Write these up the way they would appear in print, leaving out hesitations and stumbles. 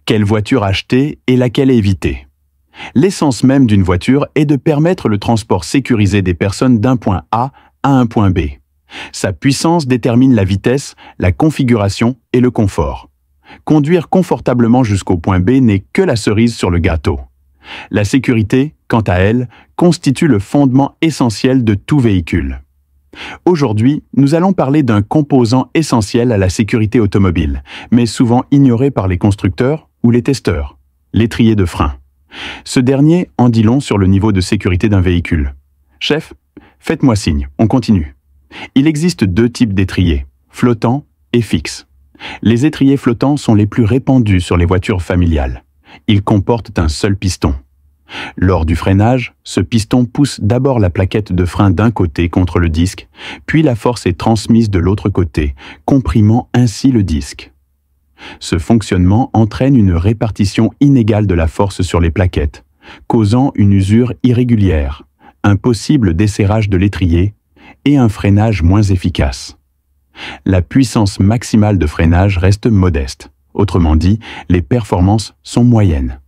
Quelle voiture acheter et laquelle éviter? L'essence même d'une voiture est de permettre le transport sécurisé des personnes d'un point A à un point B. Sa puissance détermine la vitesse, la configuration et le confort. Conduire confortablement jusqu'au point B n'est que la cerise sur le gâteau. La sécurité, quant à elle, constitue le fondement essentiel de tout véhicule. Aujourd'hui, nous allons parler d'un composant essentiel à la sécurité automobile, mais souvent ignoré par les constructeurs ou les testeurs, l'étrier de frein. Ce dernier en dit long sur le niveau de sécurité d'un véhicule. Chef, faites-moi signe, on continue. Il existe deux types d'étriers, flottants et fixes. Les étriers flottants sont les plus répandus sur les voitures familiales. Ils comportent un seul piston. Lors du freinage, ce piston pousse d'abord la plaquette de frein d'un côté contre le disque, puis la force est transmise de l'autre côté, comprimant ainsi le disque. Ce fonctionnement entraîne une répartition inégale de la force sur les plaquettes, causant une usure irrégulière, un possible desserrage de l'étrier et un freinage moins efficace. La puissance maximale de freinage reste modeste. Autrement dit, les performances sont moyennes.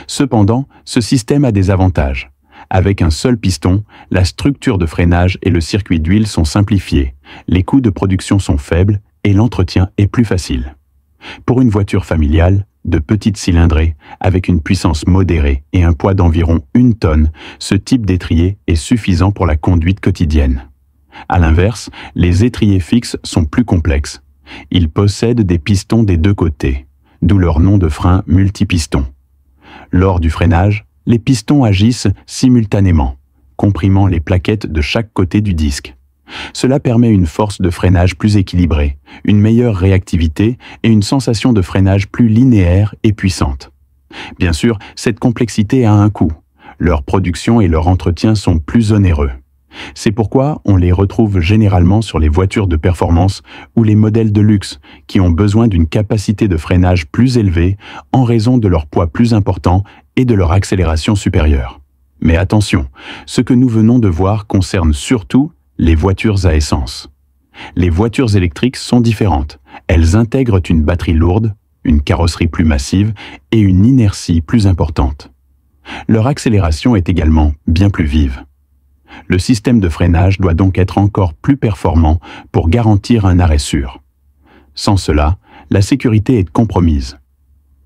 Cependant, ce système a des avantages. Avec un seul piston, la structure de freinage et le circuit d'huile sont simplifiés, les coûts de production sont faibles et l'entretien est plus facile. Pour une voiture familiale, de petite cylindrée, avec une puissance modérée et un poids d'environ 1 tonne, ce type d'étrier est suffisant pour la conduite quotidienne. À l'inverse, les étriers fixes sont plus complexes. Ils possèdent des pistons des deux côtés, d'où leur nom de frein multipiston. Lors du freinage, les pistons agissent simultanément, comprimant les plaquettes de chaque côté du disque. Cela permet une force de freinage plus équilibrée, une meilleure réactivité et une sensation de freinage plus linéaire et puissante. Bien sûr, cette complexité a un coût. Leur production et leur entretien sont plus onéreux. C'est pourquoi on les retrouve généralement sur les voitures de performance ou les modèles de luxe qui ont besoin d'une capacité de freinage plus élevée en raison de leur poids plus important et de leur accélération supérieure. Mais attention, ce que nous venons de voir concerne surtout les voitures à essence. Les voitures électriques sont différentes. Elles intègrent une batterie lourde, une carrosserie plus massive et une inertie plus importante. Leur accélération est également bien plus vive. Le système de freinage doit donc être encore plus performant pour garantir un arrêt sûr. Sans cela, la sécurité est compromise.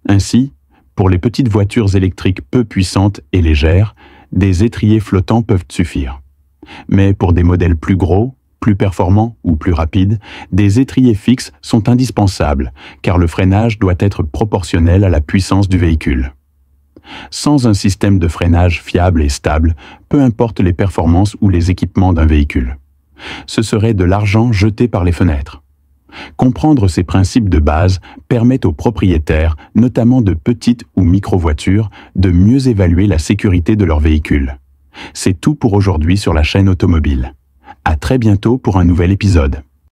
Ainsi, pour les petites voitures électriques peu puissantes et légères, des étriers flottants peuvent suffire. Mais pour des modèles plus gros, plus performants ou plus rapides, des étriers fixes sont indispensables, car le freinage doit être proportionnel à la puissance du véhicule. Sans un système de freinage fiable et stable, peu importe les performances ou les équipements d'un véhicule. Ce serait de l'argent jeté par les fenêtres. Comprendre ces principes de base permet aux propriétaires, notamment de petites ou micro-voitures, de mieux évaluer la sécurité de leur véhicule. C'est tout pour aujourd'hui sur la chaîne automobile. À très bientôt pour un nouvel épisode.